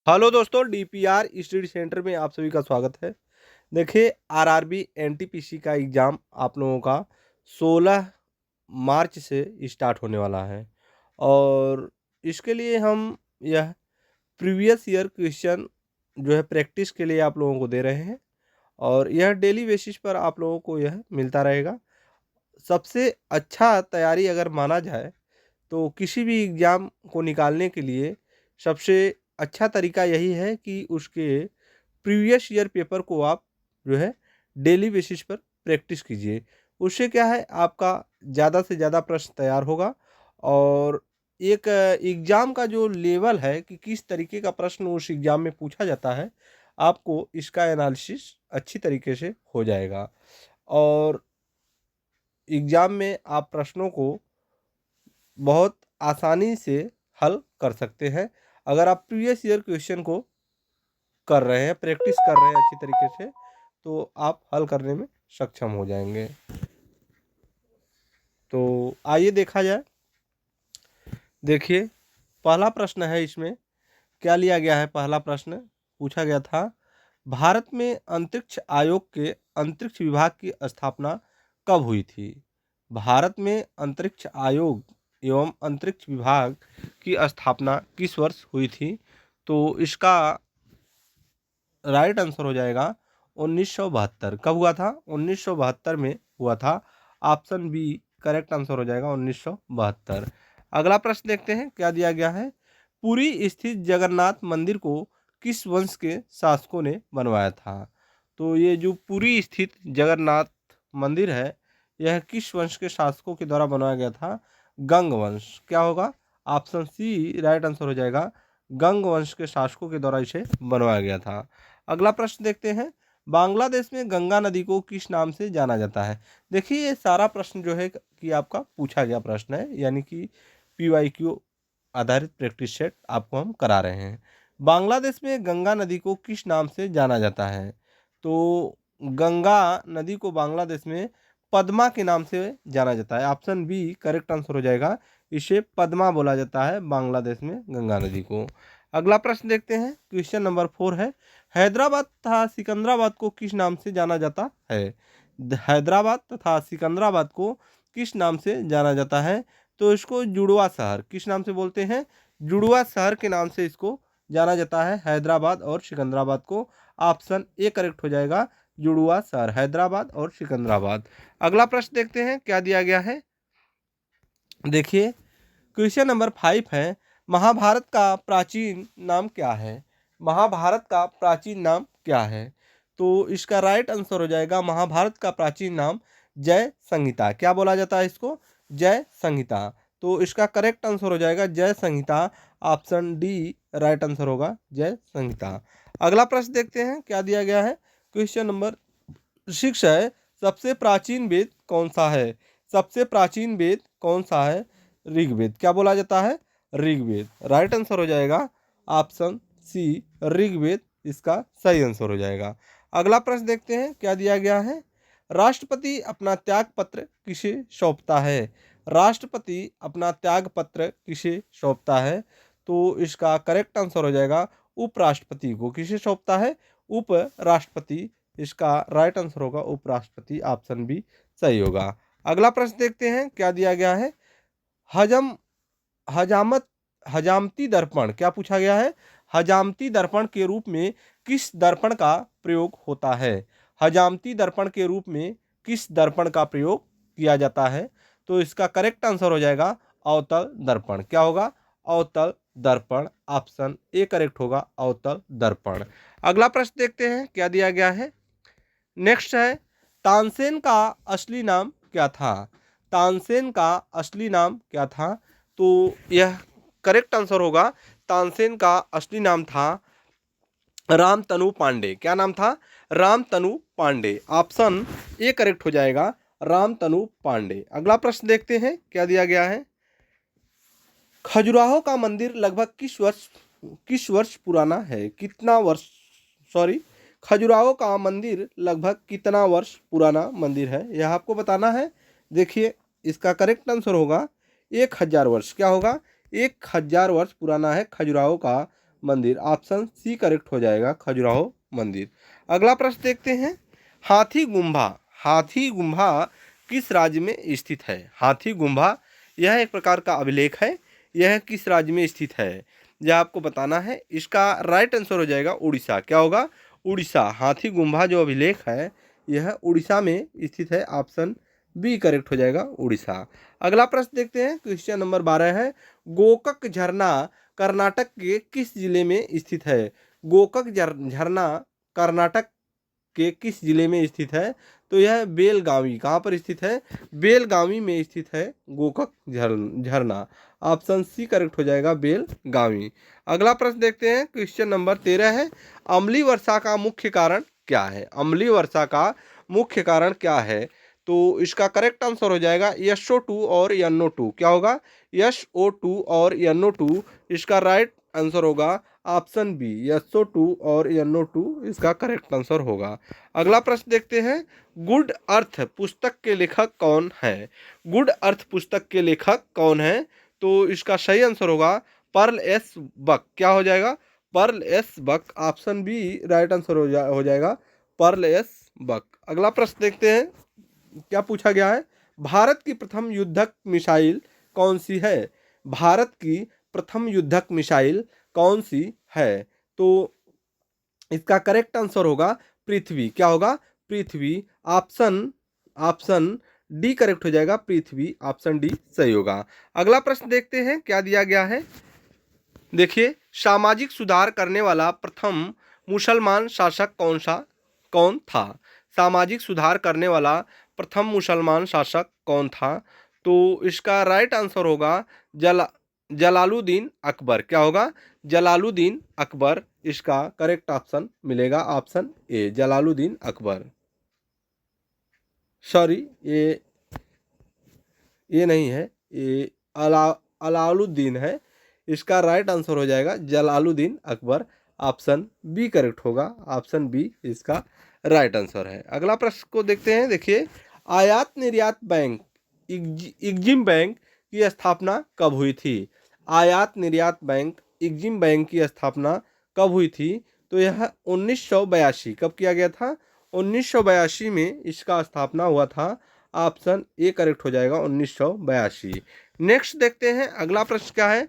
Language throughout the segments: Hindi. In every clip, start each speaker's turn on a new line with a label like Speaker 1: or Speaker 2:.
Speaker 1: हेलो दोस्तों, डीपीआर स्टडी सेंटर में आप सभी का स्वागत है। देखिए, आरआरबी एनटीपीसी का एग्ज़ाम आप लोगों का 16 मार्च से स्टार्ट होने वाला है और इसके लिए हम यह प्रीवियस ईयर क्वेश्चन जो है प्रैक्टिस के लिए आप लोगों को दे रहे हैं और यह डेली बेसिस पर आप लोगों को यह मिलता रहेगा। सबसे अच्छा तैयारी अगर माना जाए तो किसी भी एग्ज़ाम को निकालने के लिए सबसे अच्छा तरीका यही है कि उसके प्रीवियस ईयर पेपर को आप जो है डेली बेसिस पर प्रैक्टिस कीजिए। उससे क्या है, आपका ज़्यादा से ज़्यादा प्रश्न तैयार होगा और एक एग्ज़ाम का जो लेवल है कि किस तरीके का प्रश्न उस एग्ज़ाम में पूछा जाता है, आपको इसका एनालिसिस अच्छी तरीके से हो जाएगा और एग्ज़ाम में आप प्रश्नों को बहुत आसानी से हल कर सकते हैं। अगर आप प्रीवियस ईयर क्वेश्चन को कर रहे हैं, प्रैक्टिस कर रहे हैं अच्छी तरीके से, तो आप हल करने में सक्षम हो जाएंगे। तो आइए देखा जाए। देखिए, पहला प्रश्न है, इसमें क्या लिया गया है। पहला प्रश्न पूछा गया था, भारत में अंतरिक्ष आयोग के अंतरिक्ष विभाग की स्थापना कब हुई थी। भारत में अंतरिक्ष आयोग एवं अंतरिक्ष विभाग की स्थापना किस वर्ष हुई थी। तो इसका राइट आंसर हो जाएगा 1972। कब हुआ था? 1972 में हुआ था। ऑप्शन बी करेक्ट आंसर हो जाएगा 1972। अगला प्रश्न देखते हैं, क्या दिया गया है। पुरी स्थित जगन्नाथ मंदिर को किस वंश के शासकों ने बनवाया था। तो ये जो पुरी स्थित जगन्नाथ मंदिर है, यह किस वंश के शासकों के द्वारा बनवाया गया था। गंग वंश। क्या होगा? ऑप्शन सी राइट आंसर हो जाएगा। गंग वंश के शासकों के द्वारा इसे बनवाया गया था। अगला प्रश्न देखते हैं, बांग्लादेश में गंगा नदी को किस नाम से जाना जाता है। देखिए, ये सारा प्रश्न जो है कि आपका पूछा गया प्रश्न है, यानी कि पीवाईक्यू आधारित प्रैक्टिस सेट आपको हम करा रहे हैं। बांग्लादेश में गंगा नदी को किस नाम से जाना जाता है। तो गंगा नदी को बांग्लादेश में पद्मा के नाम से जाना जाता है। ऑप्शन बी करेक्ट आंसर हो जाएगा। इसे पद्मा बोला जाता है बांग्लादेश में गंगा नदी को। अगला प्रश्न देखते हैं, क्वेश्चन नंबर 4 है, हैदराबाद तथा सिकंदराबाद को किस नाम से जाना जाता है। हैदराबाद तथा सिकंदराबाद को किस नाम से जाना जाता है। तो इसको जुड़वा शहर किस नाम से बोलते हैं। जुड़वा शहर के नाम से इसको जाना जाता है, हैदराबाद और सिकंदराबाद को। ऑप्शन ए करेक्ट हो जाएगा, जुड़वा शहर, हैदराबाद और सिकंदराबाद। अगला प्रश्न देखते हैं, क्या दिया गया है। देखिए, क्वेश्चन नंबर 5 है, महाभारत का प्राचीन नाम क्या है। महाभारत का प्राचीन नाम क्या है। तो इसका राइट आंसर हो जाएगा, महाभारत का प्राचीन नाम जय संहिता। क्या बोला जाता है इसको? जय संहिता। तो इसका करेक्ट आंसर हो जाएगा जय संहिता। ऑप्शन डी राइट आंसर होगा, जय संहिता। अगला प्रश्न देखते हैं, क्या दिया गया है। क्वेश्चन नंबर 6 है, सबसे प्राचीन वेद कौन सा है। सबसे प्राचीन वेद कौन सा है। ऋग्वेद। क्या बोला जाता है? ऋग्वेद। राइट आंसर हो जाएगा ऑप्शन सी ऋग्वेद, इसका सही आंसर हो जाएगा। अगला प्रश्न देखते हैं, क्या दिया गया है। राष्ट्रपति अपना त्याग पत्र किसे सौंपता है। राष्ट्रपति अपना त्याग पत्र किसे सौंपता है। तो इसका करेक्ट आंसर हो जाएगा उपराष्ट्रपति को। किसे सौंपता है? उपराष्ट्रपति। इसका राइट आंसर होगा उपराष्ट्रपति। ऑप्शन बी सही होगा। अगला प्रश्न देखते हैं, क्या दिया गया है। हजम हजामत हजामती दर्पण। क्या पूछा गया है। हजामती दर्पण के रूप में किस दर्पण का प्रयोग होता है। हजामती दर्पण के रूप में किस दर्पण का प्रयोग किया जाता है। तो इसका करेक्ट आंसर हो जाएगा अवतल दर्पण। क्या होगा? अवतल दर्पण। ऑप्शन ए करेक्ट होगा, अवतल दर्पण। अगला प्रश्न देखते हैं, क्या दिया गया है। नेक्स्ट है, तानसेन का असली नाम क्या था। तानसेन का असली नाम क्या था। तो यह करेक्ट आंसर होगा, तानसेन का असली नाम था रामतनु पांडे। क्या नाम था? Ramtanu Pandey. Option A correct हो जाएगा, रामतनु पांडे। अगला प्रश्न देखते हैं, क्या दिया गया है। खजुराहो का मंदिर लगभग किस वर्ष पुराना है। कितना वर्ष, सॉरी, खजुराहो का मंदिर लगभग कितना वर्ष पुराना मंदिर है, यह आपको बताना है। देखिए, इसका करेक्ट आंसर होगा 1000 वर्ष। क्या होगा? 1000 वर्ष पुराना है खजुराहो का मंदिर। ऑप्शन सी करेक्ट हो जाएगा, खजुराहो मंदिर। अगला प्रश्न देखते हैं, हाथी गुम्बा, हाथी गुम्बा किस राज्य में स्थित है? हाथी गुम्बा यह एक प्रकार का अभिलेख है, यह किस राज्य में स्थित है यह आपको बताना है। इसका राइट आंसर हो जाएगा उड़ीसा। क्या होगा? उड़ीसा। हाथी गुम्बा जो अभिलेख है यह उड़ीसा में स्थित है। ऑप्शन बी करेक्ट हो जाएगा, उड़ीसा। अगला प्रश्न देखते हैं, क्वेश्चन नंबर 12 है, गोकक झरना कर्नाटक के किस जिले में स्थित है? गोकक झरना कर्नाटक के किस जिले में स्थित है? तो यह बेलगावी। कहाँ पर स्थित है? बेलगावी में स्थित है गोकक झरना। ऑप्शन सी करेक्ट हो जाएगा, बेलगावी। अगला प्रश्न देखते हैं, क्वेश्चन नंबर 13 है, अम्लीय वर्षा का मुख्य कारण क्या है? अम्लीय वर्षा का मुख्य कारण क्या है? तो इसका करेक्ट आंसर हो जाएगा SO2 और NO2। क्या होगा? SO2 और NO2। इसका राइट आंसर होगा ऑप्शन बी, SO2 और NO2 इसका करेक्ट आंसर होगा। अगला प्रश्न देखते हैं, गुड अर्थ पुस्तक के लेखक कौन है? गुड अर्थ पुस्तक के लेखक कौन है? तो इसका सही आंसर होगा पर्ल एस बक। क्या हो जाएगा? Pearl S Buck. Option B right answer हो जाएगा, पर्ल एस बक। अगला प्रश्न देखते हैं, क्या पूछा गया है, भारत की प्रथम युद्धक मिसाइल कौन सी है? भारत की प्रथम युद्धक मिसाइल कौन सी है? तो इसका करेक्ट आंसर होगा पृथ्वी। क्या होगा? पृथ्वी। ऑप्शन डी करेक्ट हो जाएगा, पृथ्वी। ऑप्शन डी सही होगा। अगला प्रश्न देखते हैं, क्या दिया गया है। देखिए, सामाजिक सुधार करने वाला प्रथम मुसलमान शासक कौन था? सामाजिक सुधार करने वाला प्रथम मुसलमान शासक कौन था? तो इसका राइट आंसर होगा जलालुद्दीन अकबर। क्या होगा? जलालुद्दीन अकबर। इसका करेक्ट ऑप्शन मिलेगा, option A, Jalaluddin Akbar. Sorry, ये नहीं है, ये अलाउद्दीन है। इसका राइट आंसर हो जाएगा Jalaluddin Akbar. Option B correct होगा, ऑप्शन बी इसका राइट आंसर है। अगला प्रश्न को देखते हैं। देखिए, आयात निर्यात बैंक एग्जिम बैंक की स्थापना कब हुई थी? आयात निर्यात बैंक एग्जिम बैंक की स्थापना कब हुई थी? तो यह 1982। कब किया गया था? 1982 में इसका स्थापना हुआ था। ऑप्शन ए करेक्ट हो जाएगा, 1982। नेक्स्ट देखते हैं, अगला प्रश्न क्या है,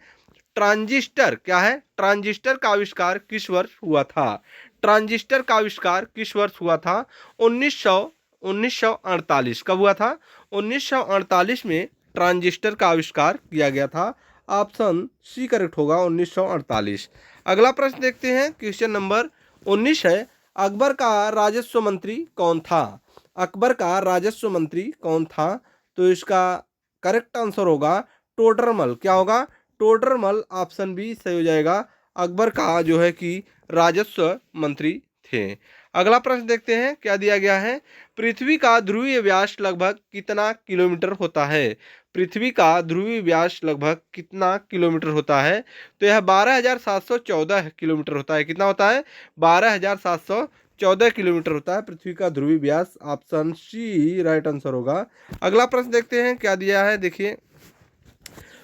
Speaker 1: ट्रांजिस्टर। क्या है? ट्रांजिस्टर का आविष्कार किस वर्ष हुआ था? ट्रांजिस्टर का आविष्कार किस वर्ष हुआ था? 1948। कब हुआ था? 1948 में ट्रांजिस्टर का आविष्कार किया गया था। ऑप्शन सी करेक्ट होगा, 1948। अगला प्रश्न देखते हैं, क्वेश्चन नंबर 19 है, अकबर का राजस्व मंत्री कौन था? अकबर का राजस्व मंत्री कौन था? तो इसका करेक्ट आंसर होगा टोडरमल। क्या होगा? टोडरमल। ऑप्शन बी सही हो जाएगा, अकबर का जो है कि राजस्व मंत्री थे। अगला प्रश्न देखते हैं, क्या दिया गया है, पृथ्वी का ध्रुवीय व्यास लगभग कितना किलोमीटर होता है? पृथ्वी का ध्रुवीय व्यास लगभग कितना किलोमीटर होता है? तो यह 12,714 किलोमीटर होता है। कितना होता है? 12,714 किलोमीटर होता है पृथ्वी का ध्रुवीय व्यास। ऑप्शन सी राइट आंसर होगा। अगला प्रश्न देखते हैं, क्या दिया है। देखिए,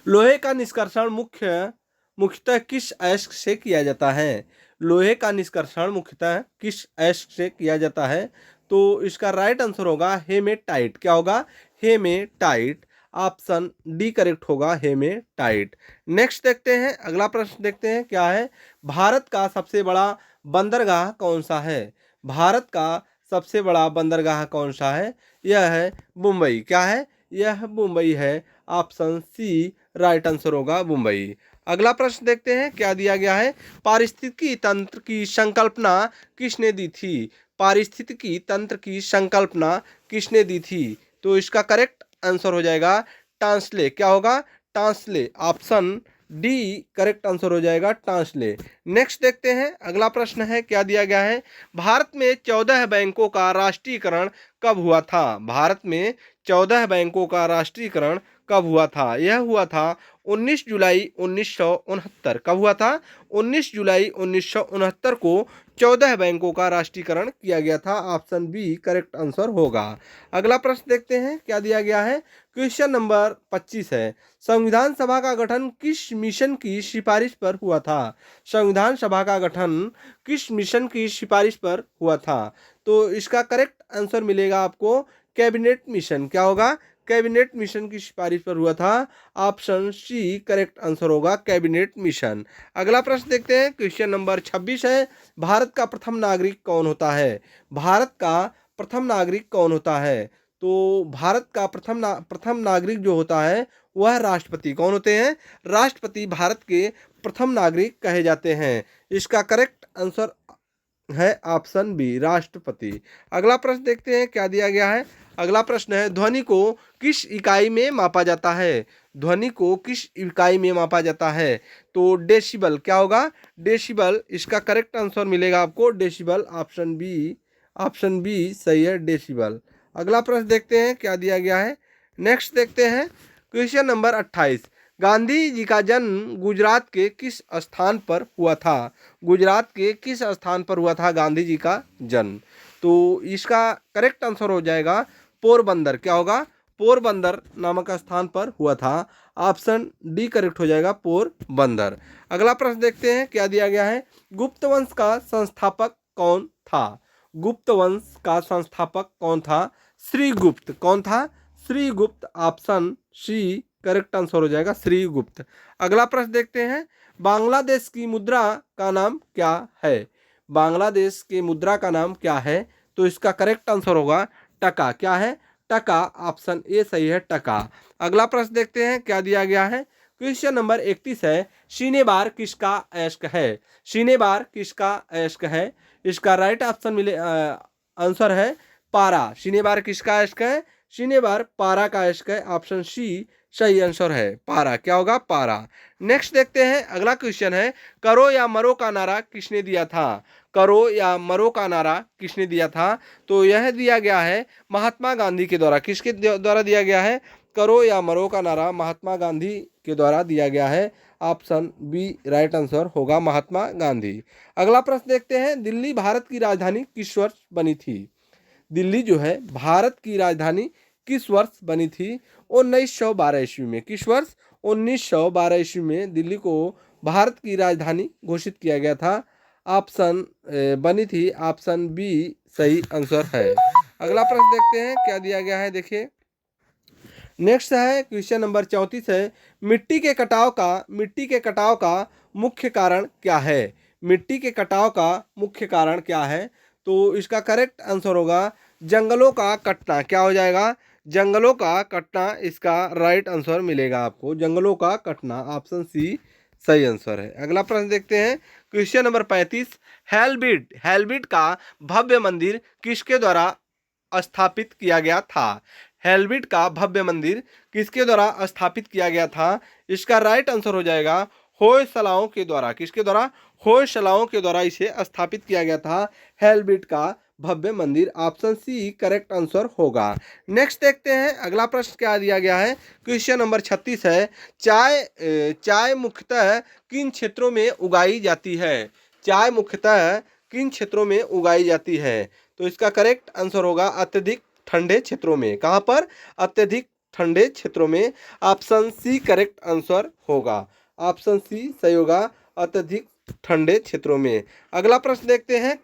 Speaker 1: लोहे का निष्कर्षण मुख्यतः किस अयस्क से किया जाता है? लोहे का निष्कर्षण मुख्यतः किस अयस्क से किया जाता है? तो इसका राइट आंसर होगा हेमेटाइट। क्या होगा? हेमेटाइट। ऑप्शन डी करेक्ट होगा, हेमेटाइट। नेक्स्ट देखते हैं, अगला प्रश्न देखते हैं, क्या है, भारत का सबसे बड़ा बंदरगाह कौन सा है? भारत का सबसे बड़ा बंदरगाह कौन सा है? यह है मुंबई। क्या है? यह मुंबई है। ऑप्शन सी राइट आंसर होगा, मुंबई। अगला प्रश्न देखते हैं, क्या दिया गया है, पारिस्थितिकी तंत्र की संकल्पना किसने दी थी? पारिस्थितिकी तंत्र की संकल्पना किसने दी थी? तो इसका करेक्ट आंसर हो जाएगा टांसले। क्या होगा? Tansley. Option D correct answer हो जाएगा, टांसले। नेक्स्ट देखते हैं, अगला प्रश्न है, क्या दिया गया है, भारत में 14 बैंकों का राष्ट्रीयकरण कब हुआ था? भारत में 14 बैंकों का राष्ट्रीयकरण कब हुआ था? यह हुआ था 19 जुलाई 1969। कब हुआ था? 19 जुलाई 1969 को 14 बैंकों का राष्ट्रीयकरण किया गया था। ऑप्शन बी करेक्ट आंसर होगा। अगला प्रश्न देखते हैं क्या दिया गया है। क्वेश्चन नंबर 25 है, संविधान सभा का गठन किस मिशन की सिफारिश पर हुआ था? संविधान सभा का गठन किस मिशन की सिफारिश पर हुआ था? तो इसका करेक्ट आंसर मिलेगा आपको कैबिनेट मिशन। क्या होगा? कैबिनेट मिशन की सिफारिश पर हुआ था। ऑप्शन सी करेक्ट आंसर होगा कैबिनेट मिशन। अगला प्रश्न देखते हैं। क्वेश्चन नंबर 26 है, भारत का प्रथम नागरिक कौन होता है? भारत का प्रथम नागरिक कौन होता है? तो भारत का प्रथम नागरिक जो होता है वह राष्ट्रपति। कौन होते हैं? राष्ट्रपति भारत के प्रथम नागरिक कहे जाते हैं। इसका करेक्ट आंसर है ऑप्शन बी राष्ट्रपति। अगला प्रश्न देखते हैं क्या दिया गया है। अगला प्रश्न है, ध्वनि को किस इकाई में मापा जाता है? ध्वनि को किस इकाई में मापा जाता है? तो डेसिबल। क्या होगा? डेसिबल। इसका करेक्ट आंसर मिलेगा आपको decibel. Option B, option B सही है, डेसिबल। अगला प्रश्न देखते हैं क्या दिया गया है। नेक्स्ट देखते हैं क्वेश्चन नंबर 28, गांधी जी का जन्म गुजरात के किस स्थान पर हुआ था? गुजरात के किस स्थान पर हुआ था गांधी जी का जन्म? तो इसका करेक्ट आंसर हो जाएगा पोरबंदर। क्या होगा? पोरबंदर नामक स्थान पर हुआ था। ऑप्शन डी करेक्ट हो जाएगा, पोरबंदर। अगला प्रश्न देखते हैं क्या दिया गया है। गुप्त वंश का संस्थापक कौन था? गुप्त वंश का संस्थापक कौन था? श्रीगुप्त। कौन था? Srigupta. Option C correct answer हो जाएगा, श्रीगुप्त। अगला प्रश्न देखते हैं, बांग्लादेश की मुद्रा का नाम क्या है? बांग्लादेश की मुद्रा का नाम क्या है? तो इसका करेक्ट आंसर होगा टका। क्या है? टका। ऑप्शन ए सही है, टका। अगला प्रश्न देखते हैं क्या दिया गया है। क्वेश्चन नंबर 31 है, शनिवार किसका अयस्क है? शनिवार किसका अयस्क है? इसका राइट ऑप्शन मिले आंसर है पारा। शनिवार किसका अयस्क है? शनिवार पारा का अयस्क है। ऑप्शन सी सही आंसर है, पारा। क्या होगा? पारा। नेक्स्ट देखते हैं अगला क्वेश्चन है, करो या मरो का नारा किसने दिया था? करो या मरो का नारा किसने दिया था? तो यह दिया गया है महात्मा गांधी के द्वारा। किसके द्वारा दिया गया है? करो या मरो का नारा महात्मा गांधी के द्वारा दिया गया है। ऑप्शन बी राइट आंसर होगा, महात्मा गांधी। अगला प्रश्न देखते हैं, दिल्ली भारत की राजधानी किस वर्ष बनी थी? दिल्ली जो है भारत की राजधानी किस वर्ष बनी थी? 1912 ईस्वी में। किस वर्ष? 1912 ईस्वी में दिल्ली को भारत की राजधानी घोषित किया गया था। ऑप्शन बनी थी। ऑप्शन बी सही आंसर है। अगला प्रश्न देखते हैं क्या दिया गया है। देखिए नेक्स्ट है क्वेश्चन नंबर 34 है, मिट्टी के कटाव का मुख्य कारण क्या है? मिट्टी के कटाव का मुख्य कारण क्या है? तो इसका करेक्ट आंसर होगा जंगलों का कटना। क्या हो जाएगा? जंगलों का कटना। इसका राइट आंसर मिलेगा आपको, जंगलों का कटना। ऑप्शन सी सही आंसर है। अगला प्रश्न देखते हैं क्वेश्चन नंबर 35, हेलबिड का भव्य मंदिर किसके द्वारा स्थापित किया गया था? हेलबिड का भव्य मंदिर किसके द्वारा स्थापित किया गया था? इसका राइट आंसर हो जाएगा होयसलाओं के द्वारा। किसके द्वारा? होयसलाओं के द्वारा इसे स्थापित किया गया था, हेलबिड का भव्य मंदिर। ऑप्शन सी करेक्ट आंसर होगा। नेक्स्ट देखते हैं अगला प्रश्न क्या दिया गया है। क्वेश्चन नंबर 36 है, चाय मुख्यतः किन क्षेत्रों में उगाई जाती है? चाय मुख्यतः किन क्षेत्रों में उगाई जाती है? तो इसका करेक्ट आंसर होगा अत्यधिक ठंडे क्षेत्रों में। कहां पर? अत्यधिक ठंडे क्षेत्रों में। ऑप्शन सी करेक्ट आंसर होगा, ऑप्शन सी सही होगा, अत्यधिक ठंडे क्षेत्रों में। अगला प्रश्न देखते हैं,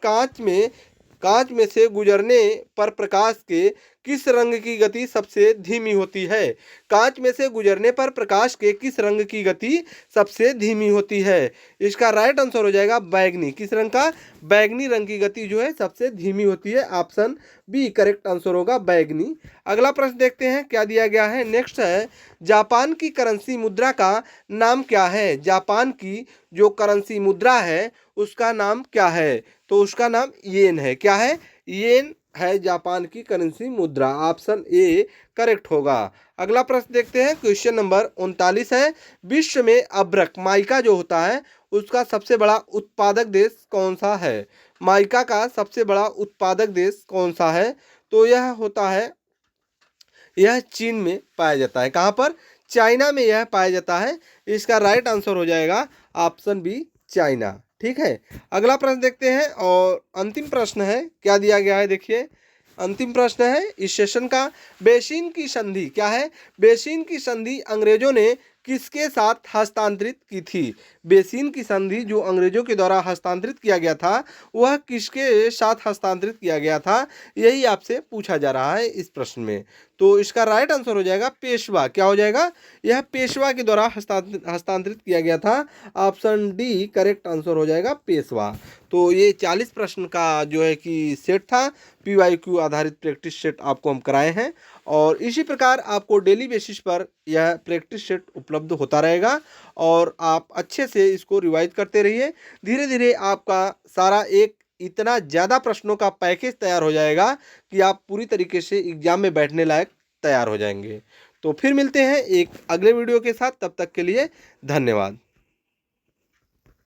Speaker 1: कांच में से गुजरने पर प्रकाश के किस रंग की गति सबसे धीमी होती है? कांच में से गुजरने पर प्रकाश के किस रंग की गति सबसे धीमी होती है? इसका राइट आंसर हो जाएगा बैगनी। किस रंग का? बैगनी रंग की गति जो है सबसे धीमी होती है। ऑप्शन बी करेक्ट आंसर होगा, बैगनी। अगला प्रश्न देखते हैं क्या दिया गया है। नेक्स्ट है, जापान की करेंसी मुद्रा का नाम क्या है? जापान की जो करेंसी मुद्रा है उसका नाम क्या है? तो उसका नाम येन है। क्या है? येन है जापान की करेंसी मुद्रा। ऑप्शन ए करेक्ट होगा। अगला प्रश्न देखते हैं क्वेश्चन नंबर 39 है, विश्व में अभ्रक माइका जो होता है उसका सबसे बड़ा उत्पादक देश कौन सा है? माइका का सबसे बड़ा उत्पादक देश कौन सा है? तो यह होता है, यह चीन में पाया जाता है। कहाँ पर? चाइना में यह पाया जाता है। इसका राइट आंसर हो जाएगा ऑप्शन बी, चाइना। ठीक है, अगला प्रश्न देखते हैं और अंतिम प्रश्न है, क्या दिया गया है देखिए। अंतिम प्रश्न है इस सेशन का, बेसिन की संधि क्या है? बेसिन की संधि अंग्रेजों ने किसके साथ हस्तांतरित की थी? बेसिन की संधि जो अंग्रेजों के द्वारा हस्तांतरित किया गया था, वह किसके साथ हस्तांतरित किया गया था, यही आपसे पूछा जा रहा है इस प्रश्न में। तो इसका राइट आंसर हो जाएगा पेशवा। क्या हो जाएगा? यह पेशवा के द्वारा हस्तांतरित किया गया था। ऑप्शन डी करेक्ट आंसर हो जाएगा, पेशवा। तो ये 40 प्रश्न का जो है कि सेट था, PYQ आधारित प्रैक्टिस सेट आपको हम कराए हैं, और इसी प्रकार आपको डेली बेसिस पर यह प्रैक्टिस सेट उपलब्ध होता रहेगा और आप अच्छे से इसको रिवाइज करते रहिए। धीरे धीरे आपका सारा एक इतना ज़्यादा प्रश्नों का पैकेज तैयार हो जाएगा कि आप पूरी तरीके से एग्जाम में बैठने लायक तैयार हो जाएंगे। तो फिर मिलते हैं एक अगले वीडियो के साथ, तब तक के लिए धन्यवाद।